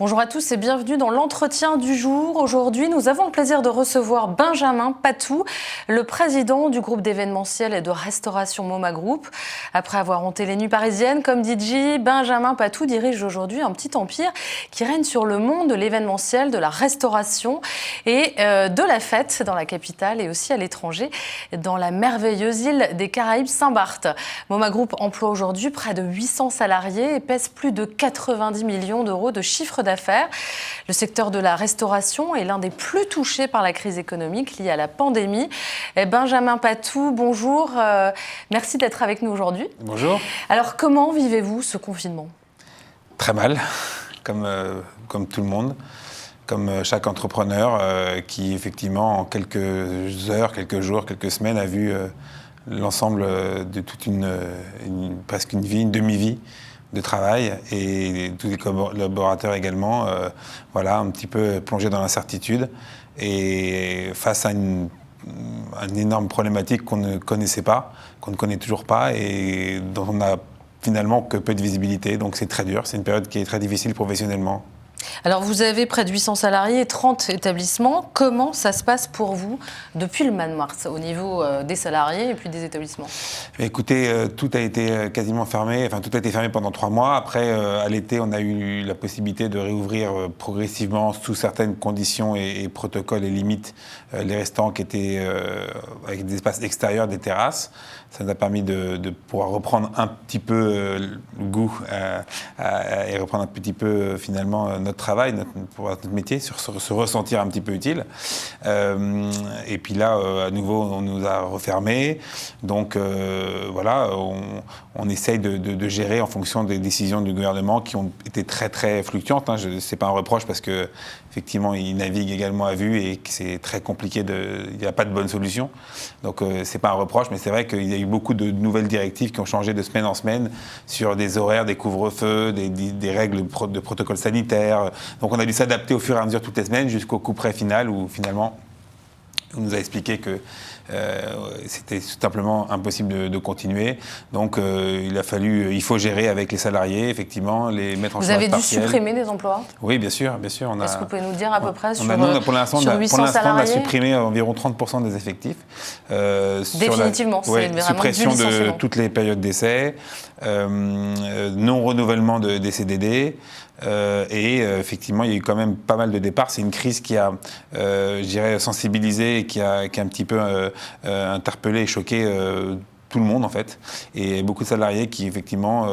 Bonjour à tous et bienvenue dans l'entretien du jour. Aujourd'hui, nous avons le plaisir de recevoir Benjamin Patou, le président du groupe d'événementiel et de restauration MoMA Group. Après avoir hanté les nuits parisiennes comme DJ, Benjamin Patou dirige aujourd'hui un petit empire qui règne sur le monde de l'événementiel, de la restauration et de la fête dans la capitale et aussi à l'étranger, dans la merveilleuse île des Caraïbes Saint-Barth. MoMA Group emploie aujourd'hui près de 800 salariés et pèse plus de 90 millions d'euros de chiffre d'affaires. Le secteur de la restauration est l'un des plus touchés par la crise économique liée à la pandémie. Benjamin Patou, bonjour. Merci d'être avec nous aujourd'hui. Bonjour. Alors, comment vivez-vous ce confinement ? Très mal, comme tout le monde, comme chaque entrepreneur qui, effectivement, en quelques heures, quelques jours, quelques semaines, a vu l'ensemble de toute presque une vie, une demi-vie de travail, et tous les collaborateurs également, un petit peu plongés dans l'incertitude et face à une énorme problématique qu'on ne connaissait pas, qu'on ne connaît toujours pas et dont on n'a finalement que peu de visibilité. Donc c'est très dur, c'est une période qui est très difficile professionnellement. Alors vous avez près de 800 salariés et 30 établissements. Comment ça se passe pour vous depuis le mois de mars au niveau des salariés et puis des établissements ? Écoutez, tout a été quasiment fermé, tout a été fermé pendant 3 mois. Après, à l'été, on a eu la possibilité de réouvrir progressivement sous certaines conditions et protocoles et limites les restaurants qui étaient avec des espaces extérieurs, des terrasses. Ça nous a permis de pouvoir reprendre un petit peu le goût et reprendre un petit peu finalement notre travail, notre métier, se ressentir un petit peu utile. Et puis là, à nouveau, on nous a refermés. Donc on essaye de gérer en fonction des décisions du gouvernement qui ont été très très fluctuantes. C'est pas un reproche parce que effectivement, ils naviguent également à vue et que c'est très compliqué. Il n'y a pas de bonne solution. Donc c'est pas un reproche, mais c'est vrai qu'il y a eu beaucoup de nouvelles directives qui ont changé de semaine en semaine sur des horaires, des couvre-feux, des règles de protocole sanitaire. Donc on a dû s'adapter au fur et à mesure toutes les semaines jusqu'au couperet final où finalement on nous a expliqué que c'était tout simplement impossible de continuer. Donc il faut gérer avec les salariés, effectivement, les mettre en chômage partiel. Vous avez dû supprimer des emplois ? Oui, bien sûr. Est-ce que vous pouvez nous dire à peu près sur 800 salariés ? On a supprimé environ 30% des effectifs. Définitivement, c'est vraiment suppression de toutes les périodes d'essai, non-renouvellement des CDD. Effectivement, il y a eu quand même pas mal de départs. C'est une crise qui a, sensibilisé et qui a un petit peu interpellé et choqué tout le monde en fait. Et beaucoup de salariés qui effectivement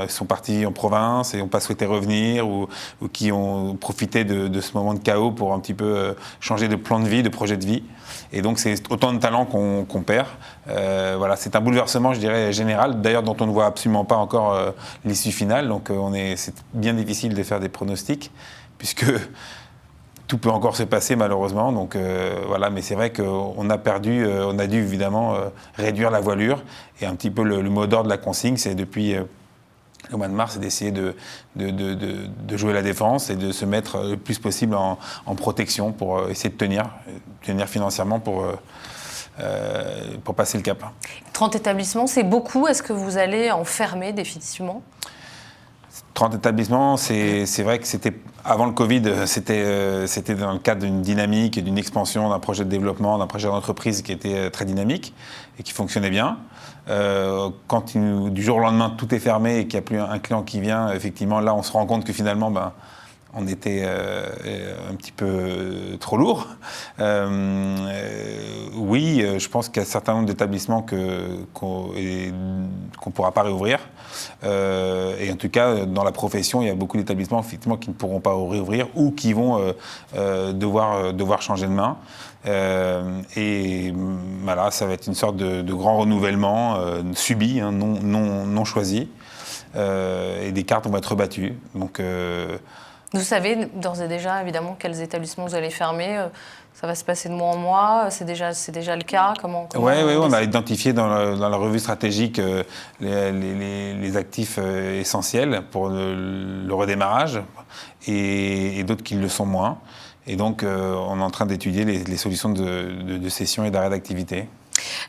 sont partis en province et n'ont pas souhaité revenir ou qui ont profité de ce moment de chaos pour un petit peu changer de plan de vie, de projet de vie. Et donc c'est autant de talents qu'on perd. C'est un bouleversement, je dirais, général, d'ailleurs dont on ne voit absolument pas encore l'issue finale. Donc c'est bien difficile de faire des pronostics, puisque tout peut encore se passer malheureusement. Donc mais c'est vrai qu'on a perdu, on a dû évidemment réduire la voilure. Et un petit peu le mot d'ordre de la consigne, c'est depuis le mois de mars, c'est d'essayer de jouer la défense et de se mettre le plus possible en protection pour essayer de tenir financièrement pour passer le cap. 30 établissements, c'est beaucoup. Est-ce que vous allez en fermer définitivement ? 30 établissements, c'est vrai que c'était avant le Covid, c'était dans le cadre d'une dynamique et d'une expansion, d'un projet de développement, d'un projet d'entreprise qui était très dynamique et qui fonctionnait bien. Quand du jour au lendemain tout est fermé et qu'il n'y a plus un client qui vient, effectivement là on se rend compte que finalement on était un petit peu trop lourd. Oui, je pense qu'il y a un certain nombre d'établissements qu'on ne pourra pas réouvrir. Et en tout cas, dans la profession, il y a beaucoup d'établissements effectivement qui ne pourront pas réouvrir ou qui vont devoir changer de main. Ça va être une sorte de grand renouvellement subi, non choisi. Et des cartes vont être rebattues. Donc, vous savez d'ores et déjà, évidemment, quels établissements vous allez fermer. Ça va se passer de mois en mois. C'est déjà le cas. Comment Oui, on a identifié dans la revue stratégique les actifs essentiels pour le redémarrage et d'autres qui le sont moins. Et donc, on est en train d'étudier les solutions de cession et d'arrêt d'activité.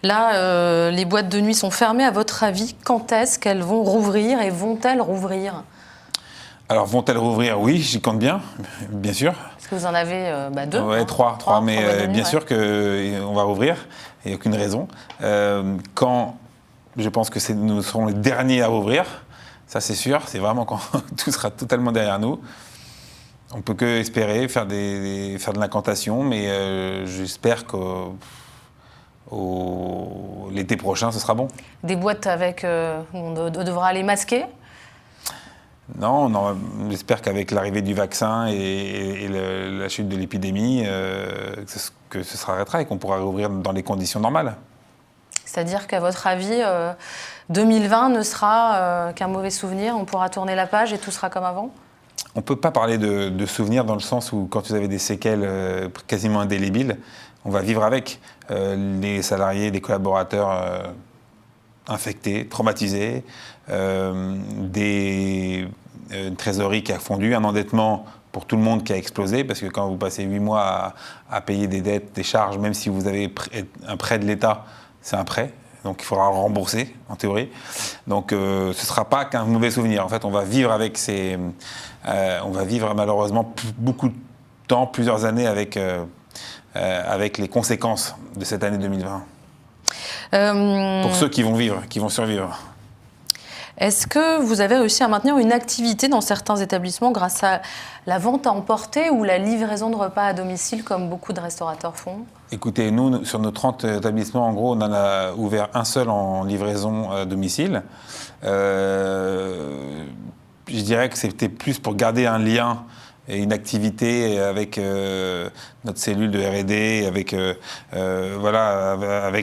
Là, les boîtes de nuit sont fermées. À votre avis, quand est-ce qu'elles vont rouvrir et vont-elles rouvrir ? Alors, vont-elles rouvrir? Oui, j'y compte bien sûr. Parce que vous en avez 2. Ouais, trois, mais bien sûr qu'on va rouvrir, il n'y a aucune raison. Quand je pense que nous serons les derniers à rouvrir, ça c'est sûr, c'est vraiment quand tout sera totalement derrière nous. On ne peut que espérer faire de l'incantation, mais j'espère que l'été prochain, ce sera bon. Des boîtes où on devra aller masquer? Non, j'espère qu'avec l'arrivée du vaccin et la chute de l'épidémie, que ce sera arrêtera et qu'on pourra rouvrir dans les conditions normales. C'est-à-dire qu'à votre avis, 2020 ne sera qu'un mauvais souvenir, on pourra tourner la page et tout sera comme avant? On ne peut pas parler de souvenirs dans le sens où quand vous avez des séquelles quasiment indélébiles, on va vivre avec. Les salariés, les collaborateurs infectés, traumatisés, une trésorerie qui a fondu, un endettement pour tout le monde qui a explosé, parce que quand vous passez 8 mois à payer des dettes, des charges, même si vous avez un prêt de l'État, c'est un prêt, donc il faudra le rembourser, en théorie. Donc ce ne sera pas qu'un mauvais souvenir. En fait, on va vivre avec on va vivre malheureusement beaucoup de temps, plusieurs années avec les conséquences de cette année 2020. Pour ceux qui vont vivre, qui vont survivre. Est-ce que vous avez réussi à maintenir une activité dans certains établissements grâce à la vente à emporter ou la livraison de repas à domicile comme beaucoup de restaurateurs font? Écoutez, nous, sur nos 30 établissements, en gros, on en a ouvert un seul en livraison à domicile. Je dirais que c'était plus pour garder un lien et une activité avec notre cellule de R&D, avec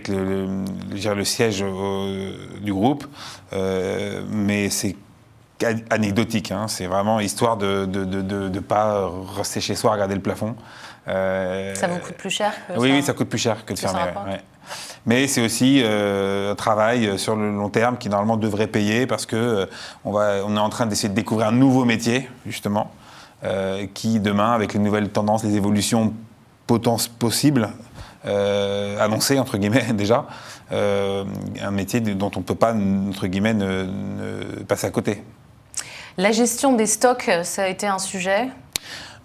le siège du groupe, mais c'est anecdotique, hein. C'est vraiment histoire de ne pas rester chez soi à regarder le plafond. Ça vous coûte plus cher que Oui, ça coûte plus cher que de fermer. Ouais. Mais c'est aussi un travail sur le long terme qui normalement devrait payer parce que on est en train d'essayer de découvrir un nouveau métier, justement. Qui demain, avec les nouvelles tendances, les évolutions possibles, annoncées entre guillemets déjà, un métier dont on ne peut pas, entre guillemets, ne passer à côté. La gestion des stocks, ça a été un sujet?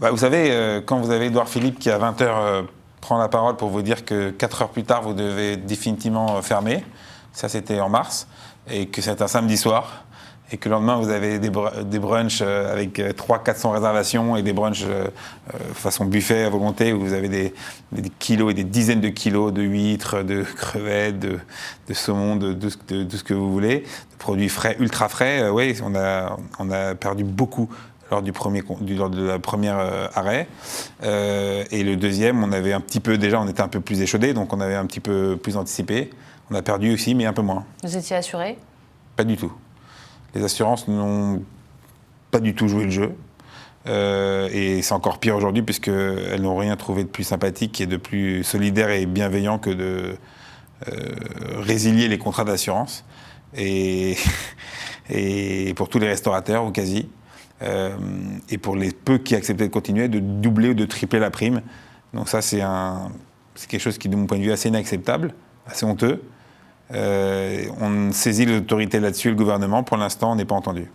Vous savez, quand vous avez Édouard Philippe qui à 20h prend la parole pour vous dire que 4 heures plus tard, vous devez définitivement fermer, ça c'était en mars, et que c'est un samedi soir, et que le lendemain, vous avez des brunchs avec 300-400 réservations et des brunchs façon buffet à volonté où vous avez des kilos et des dizaines de kilos de huîtres, de crevettes, de saumon, de ce que vous voulez, de produits frais, ultra frais. Oui, on a perdu beaucoup lors de la première arrêt. Et le deuxième, on avait un petit peu déjà, on était un peu plus échaudé, donc on avait un petit peu plus anticipé. On a perdu aussi, mais un peu moins. Vous étiez assuré? Pas du tout. Les assurances n'ont pas du tout joué le jeu. Et c'est encore pire aujourd'hui puisqu'elles n'ont rien trouvé de plus sympathique et de plus solidaire et bienveillant que de résilier les contrats d'assurance. Et pour tous les restaurateurs, ou quasi. Et pour les peu qui acceptaient de continuer, de doubler ou de tripler la prime. Donc ça, c'est quelque chose qui, de mon point de vue, est assez inacceptable, assez honteux. On saisit l'autorité là-dessus, le gouvernement. Pour l'instant, on n'est pas entendu.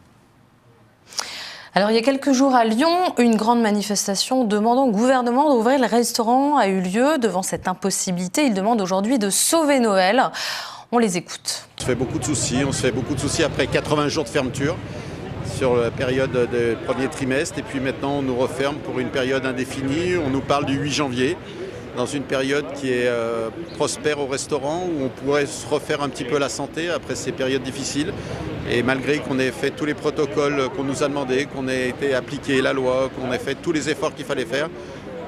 Alors, il y a quelques jours à Lyon, une grande manifestation demandant au gouvernement d'ouvrir le restaurant a eu lieu. Devant cette impossibilité, ils demandent aujourd'hui de sauver Noël. On les écoute. On se fait beaucoup de soucis après 80 jours de fermeture sur la période de premier trimestre. Et puis maintenant, on nous referme pour une période indéfinie. On nous parle du 8 janvier. Dans une période qui est prospère au restaurant, où on pourrait se refaire un petit peu la santé après ces périodes difficiles. Et malgré qu'on ait fait tous les protocoles qu'on nous a demandés, qu'on ait été appliqué la loi, qu'on ait fait tous les efforts qu'il fallait faire,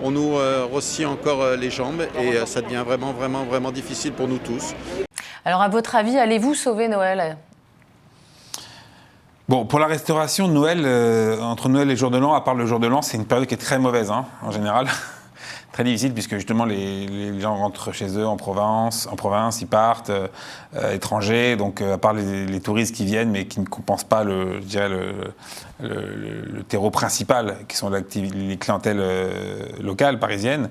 on nous rossit encore les jambes et ça devient vraiment difficile pour nous tous. Alors à votre avis, allez-vous sauver Noël ? Bon, pour la restauration, Noël, entre Noël et le jour de l'an, à part le jour de l'an, c'est une période qui est très mauvaise, hein, en général. Très difficile puisque justement les gens rentrent chez eux en province, ils partent étrangers, donc à part les touristes qui viennent mais qui ne compensent pas le terreau principal qui sont les clientèles locales, parisiennes,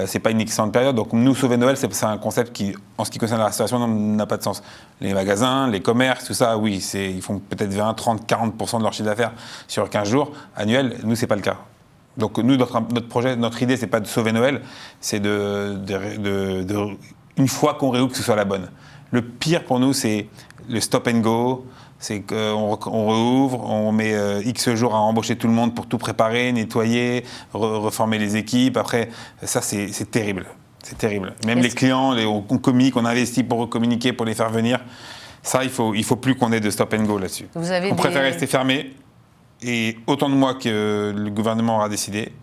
c'est pas une excellente période. Donc nous, sauver Noël, c'est un concept qui, en ce qui concerne la restauration, n'a pas de sens. Les magasins, les commerces, tout ça, oui, ils font peut-être 20, 30, 40% de leur chiffre d'affaires sur 15 jours annuels. Nous, c'est pas le cas. Donc nous, notre projet, notre idée, c'est pas de sauver Noël, c'est une fois qu'on réouvre, que ce soit la bonne. Le pire pour nous, c'est le stop and go, c'est qu'on réouvre, on met X jours à embaucher tout le monde pour tout préparer, nettoyer, reformer les équipes. Après, ça, c'est terrible. C'est terrible. Même les clients, on communique, on investit pour communiquer, pour les faire venir. Ça, il faut plus qu'on ait de stop and go là-dessus. On préfère rester fermé. Et autant de mois que le gouvernement aura décidé,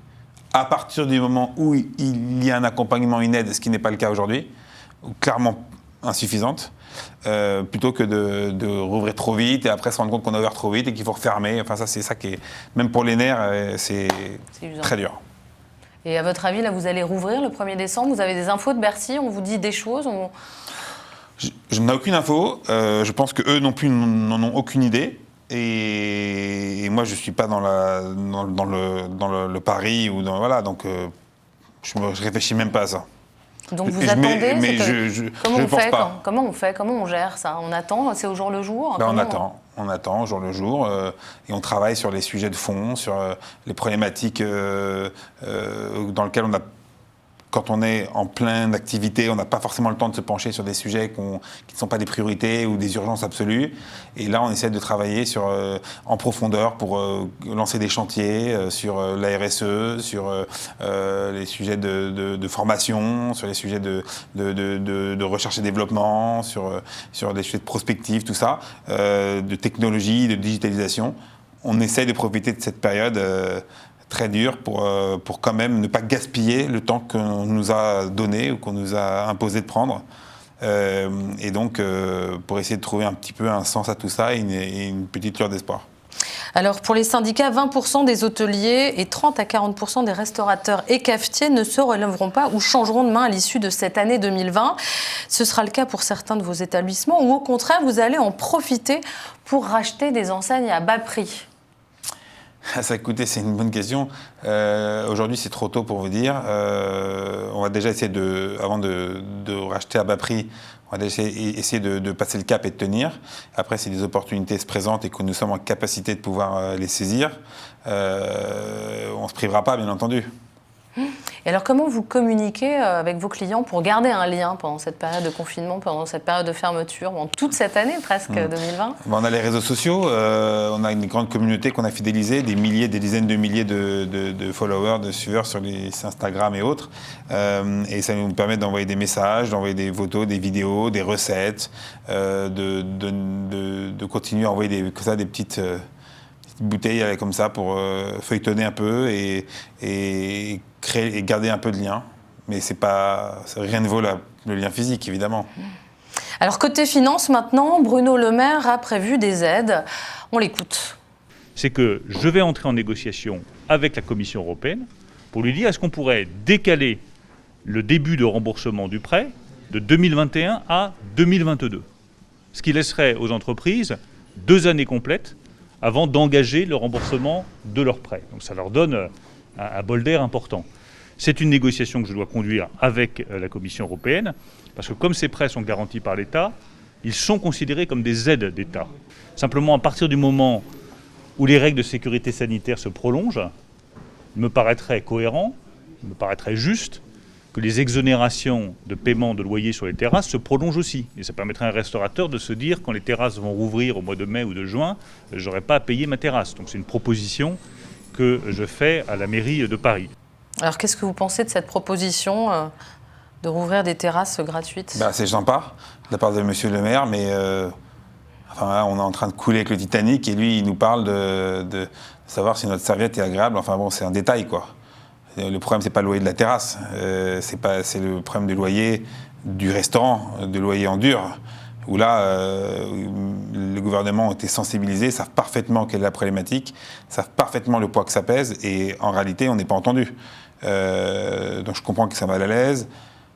à partir du moment où il y a un accompagnement, une aide, ce qui n'est pas le cas aujourd'hui, clairement insuffisante, plutôt que de rouvrir trop vite et après se rendre compte qu'on a ouvert trop vite et qu'il faut refermer. Enfin, ça, c'est ça qui est, même pour les nerfs, c'est très dur. Et à votre avis, là, vous allez rouvrir le 1er décembre? Vous avez des infos de Bercy? On vous dit des choses? Je n'ai aucune info. Je pense qu'eux non plus n'en ont aucune idée. Et moi, je ne suis pas dans le pari ou voilà, donc je ne réfléchis même pas à ça. Donc vous attendez, comment on pense pas. Comment on fait? Comment on gère ça? On attend, c'est au jour le jour? On attend au jour le jour et on travaille sur les sujets de fond, sur les problématiques dans lesquelles quand on est en pleine activité, on n'a pas forcément le temps de se pencher sur des sujets qui ne sont pas des priorités ou des urgences absolues. Et là, on essaie de travailler en profondeur pour lancer des chantiers sur la RSE, sur les sujets de formation, sur les sujets de recherche et développement, sur les sujets de prospective, tout ça, de technologie, de digitalisation. On essaie de profiter de cette période très dur pour quand même ne pas gaspiller le temps qu'on nous a donné ou qu'on nous a imposé de prendre. Et donc, pour essayer de trouver un petit peu un sens à tout ça et une petite lueur d'espoir. Alors, pour les syndicats, 20% des hôteliers et 30 à 40% des restaurateurs et cafetiers ne se relèveront pas ou changeront de main à l'issue de cette année 2020. Ce sera le cas pour certains de vos établissements ou au contraire, vous allez en profiter pour racheter des enseignes à bas prix. Ça, écoutez, c'est une bonne question. Aujourd'hui, c'est trop tôt pour vous dire. On va déjà essayer avant de racheter à bas prix, on va déjà essayer de passer le cap et de tenir. Après, si des opportunités se présentent et que nous sommes en capacité de pouvoir les saisir, on ne se privera pas, bien entendu. Et alors, comment vous communiquez avec vos clients pour garder un lien pendant cette période de confinement, pendant cette période de fermeture, pendant toute cette année presque 2020 ? On a les réseaux sociaux, on a une grande communauté qu'on a fidélisée, des dizaines de milliers de followers, de suiveurs sur les Instagram et autres. Et ça nous permet d'envoyer des messages, d'envoyer des photos, des vidéos, des recettes, de continuer à envoyer des petites bouteilles comme ça pour feuilletonner un peu et créer et garder un peu de lien. Mais rien ne vaut le lien physique, évidemment. Alors, côté finance, maintenant, Bruno Le Maire a prévu des aides. On l'écoute. C'est que je vais entrer en négociation avec la Commission européenne pour lui dire est-ce qu'on pourrait décaler le début de remboursement du prêt de 2021 à 2022. Ce qui laisserait aux entreprises 2 années complètes avant d'engager le remboursement de leurs prêts. Donc ça leur donne un bol d'air important. C'est une négociation que je dois conduire avec la Commission européenne, parce que comme ces prêts sont garantis par l'État, ils sont considérés comme des aides d'État. Simplement, à partir du moment où les règles de sécurité sanitaire se prolongent, il me paraîtrait cohérent, il me paraîtrait juste que les exonérations de paiement de loyer sur les terrasses se prolongent aussi. Et ça permettrait à un restaurateur de se dire, quand les terrasses vont rouvrir au mois de mai ou de juin, je n'aurai pas à payer ma terrasse. Donc c'est une proposition que je fais à la mairie de Paris. Alors qu'est-ce que vous pensez de cette proposition de rouvrir des terrasses gratuites ? C'est sympa de la part de M. Le Maire, mais là, on est en train de couler avec le Titanic et lui, il nous parle de savoir si notre serviette est agréable. Enfin bon, c'est un détail, quoi. Le problème, c'est pas le loyer de la terrasse, c'est le problème du loyer du restaurant, du loyer en dur. où là, le gouvernement a été sensibilisé, savent parfaitement quelle est la problématique, savent parfaitement le poids que ça pèse, et en réalité, on n'est pas entendu. Donc je comprends que ça m'a mal à l'aise.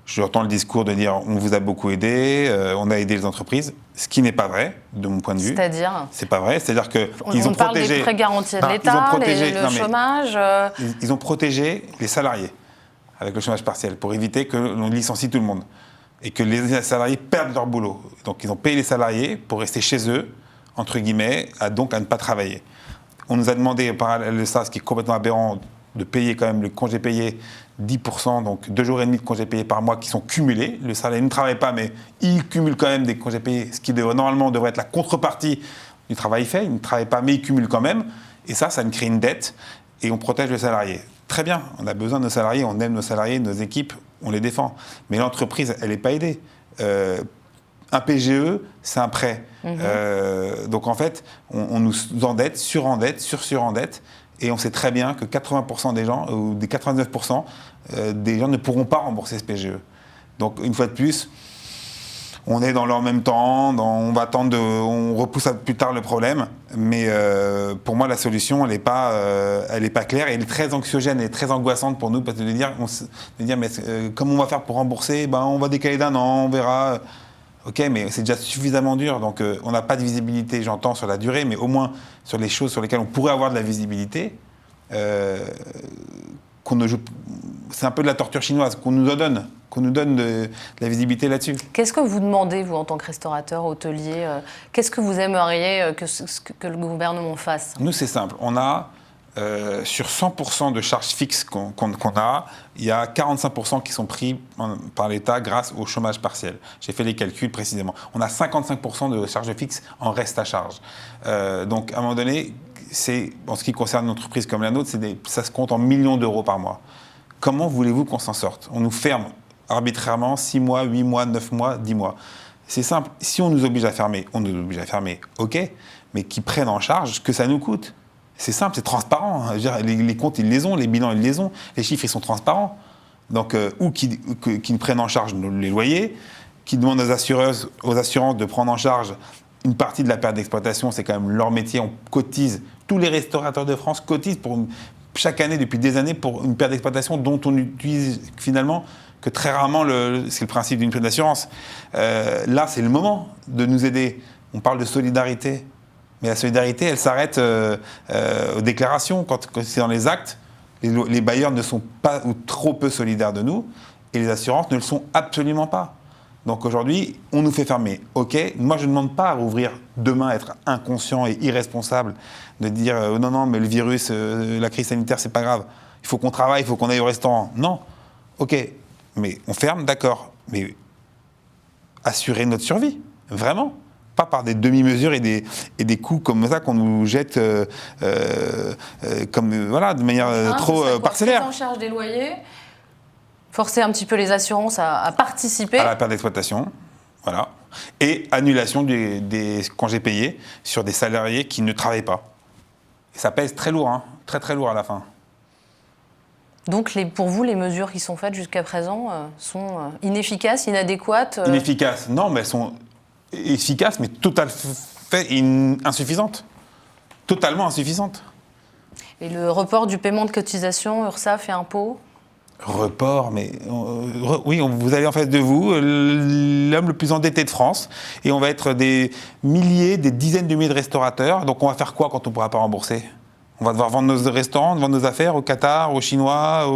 J'entends le discours de dire on vous a beaucoup aidé, on a aidé les entreprises, ce qui n'est pas vrai, de mon point de vue. C'est-à-dire ? C'est pas vrai, c'est-à-dire qu'ils on parle des prêts garantis de l'État, le chômage. Ils ont protégé les salariés avec le chômage partiel pour éviter que l'on licencie tout le monde et que les salariés perdent leur boulot. Donc ils ont payé les salariés pour rester chez eux, entre guillemets, donc à ne pas travailler. On nous a demandé, en parallèle de ça, ce qui est complètement aberrant, de payer quand même le congé payé 10%, donc 2 jours et demi de congés payés par mois qui sont cumulés. Le salarié ne travaille pas, mais il cumule quand même des congés payés, ce qui normalement devrait être la contrepartie du travail fait. Il ne travaille pas, mais il cumule quand même. Et ça nous crée une dette et on protège le salarié. Très bien, on a besoin de nos salariés, on aime nos salariés, nos équipes, on les défend. Mais l'entreprise, elle n'est pas aidée. Un PGE, c'est un prêt. Donc en fait, on nous endette, surendette. Et on sait très bien que 80% des gens, ou des 99% des gens ne pourront pas rembourser ce PGE. Donc une fois de plus, on est dans le en même temps, on va attendre, on repousse à plus tard le problème. Mais pour moi, la solution, elle n'est pas claire. Et elle est très anxiogène et très angoissante pour nous, parce que de dire mais comment on va faire pour rembourser, on va décaler d'un an, on verra. Ok, mais c'est déjà suffisamment dur, donc on n'a pas de visibilité, j'entends, sur la durée, mais au moins sur les choses sur lesquelles on pourrait avoir de la visibilité, c'est un peu de la torture chinoise, qu'on nous donne de la visibilité là-dessus. Qu'est-ce que vous demandez, vous, en tant que restaurateur, hôtelier qu'est-ce que vous aimeriez que le gouvernement fasse ? Nous, c'est simple, on a... sur 100% de charges fixes qu'on a, il y a 45% qui sont pris par l'État grâce au chômage partiel. J'ai fait les calculs précisément. On a 55% de charges fixes en reste à charge. Donc, à un moment donné, en ce qui concerne une entreprise comme la nôtre, ça se compte en millions d'euros par mois. Comment voulez-vous qu'on s'en sorte ? On nous ferme arbitrairement 6 mois, 8 mois, 9 mois, 10 mois. C'est simple. Si on nous oblige à fermer, on nous oblige à fermer, ok, mais qu'ils prennent en charge ce que ça nous coûte. C'est simple, c'est transparent. Je veux dire, les comptes, ils les ont, les bilans, ils les ont, les chiffres, ils sont transparents. Donc, ou qu'ils prennent en charge les loyers, qu'ils demandent aux assurances de prendre en charge une partie de la perte d'exploitation, c'est quand même leur métier, on cotise. Tous les restaurateurs de France cotisent chaque année, depuis des années, pour une perte d'exploitation dont on utilise finalement que très rarement, c'est le principe d'une prime d'assurance. Là, c'est le moment de nous aider. On parle de solidarité. Mais la solidarité, elle s'arrête aux déclarations. Quand c'est dans les actes, les bailleurs ne sont pas ou trop peu solidaires de nous, et les assurances ne le sont absolument pas. Donc aujourd'hui, on nous fait fermer. Ok, moi je ne demande pas à rouvrir demain, être inconscient et irresponsable, de dire non, mais le virus, la crise sanitaire, c'est pas grave. Il faut qu'on travaille, il faut qu'on aille au restaurant. Non, ok, mais on ferme, d'accord, mais assurer notre survie, vraiment. Pas par des demi-mesures et des coups comme ça qu'on nous jette de manière trop parcellaire. Prise en charge des loyers, forcer un petit peu les assurances à participer. À la perte d'exploitation, voilà. Et annulation des congés payés sur des salariés qui ne travaillent pas. Et ça pèse très lourd, très très lourd à la fin. Donc pour vous, les mesures qui sont faites jusqu'à présent sont inefficaces, inadéquates Inefficaces, non, mais elles sont... efficace, mais totalement insuffisante. Totalement insuffisante. Et le report du paiement de cotisation, URSSAF et impôts ? Report, mais... oui, vous allez en face de vous, l'homme le plus endetté de France, et on va être des milliers, des dizaines de milliers de restaurateurs, donc on va faire quoi quand on ne pourra pas rembourser ? On va devoir vendre nos restaurants, vendre nos affaires au Qatar, aux Chinois,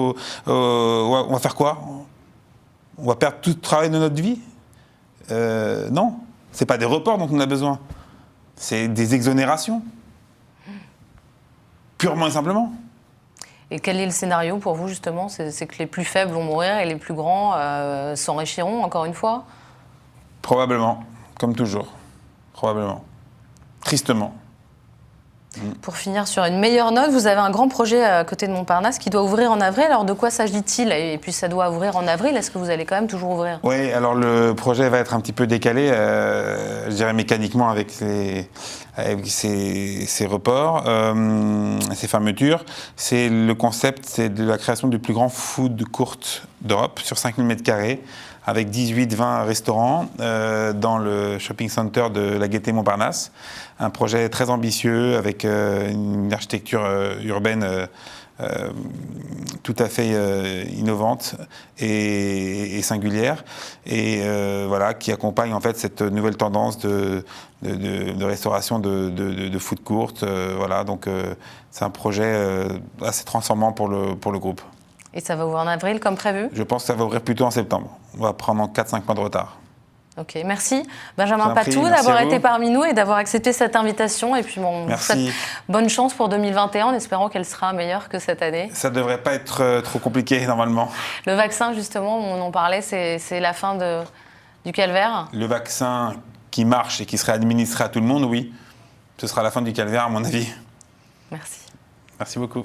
on va faire quoi ? On va perdre tout le travail de notre vie ? Non. Ce n'est pas des reports dont on a besoin, c'est des exonérations. Purement et simplement. Et quel est le scénario pour vous, justement ? C'est que les plus faibles vont mourir et les plus grands s'enrichiront, encore une fois ? Probablement, comme toujours. Probablement. Tristement. Pour finir sur une meilleure note, vous avez un grand projet à côté de Montparnasse qui doit ouvrir en avril. Alors de quoi s'agit-il ? Et puis ça doit ouvrir en avril, est-ce que vous allez quand même toujours ouvrir ? Oui, alors le projet va être un petit peu décalé, je dirais mécaniquement avec ces reports, ces fermetures. Le concept, c'est de la création du plus grand food court d'Europe sur 5000 m², avec 18-20 restaurants dans le shopping center de la Gaîté Montparnasse. Un projet très ambitieux avec une architecture urbaine tout à fait innovante et singulière, et voilà, qui accompagne en fait cette nouvelle tendance de restauration de food court. Voilà, donc c'est un projet assez transformant pour le groupe. Et ça va ouvrir en avril comme prévu? Je pense que ça va ouvrir plutôt en septembre. On va prendre 4-5 mois de retard. Ok, merci Benjamin Patou d'avoir été parmi nous et d'avoir accepté cette invitation. Et puis bon, bonne chance pour 2021 en espérant qu'elle sera meilleure que cette année. Ça ne devrait pas être trop compliqué normalement. Le vaccin, justement, on en parlait, c'est la fin du calvaire. Le vaccin qui marche et qui serait administré à tout le monde, oui. Ce sera la fin du calvaire à mon avis. Merci. Merci beaucoup.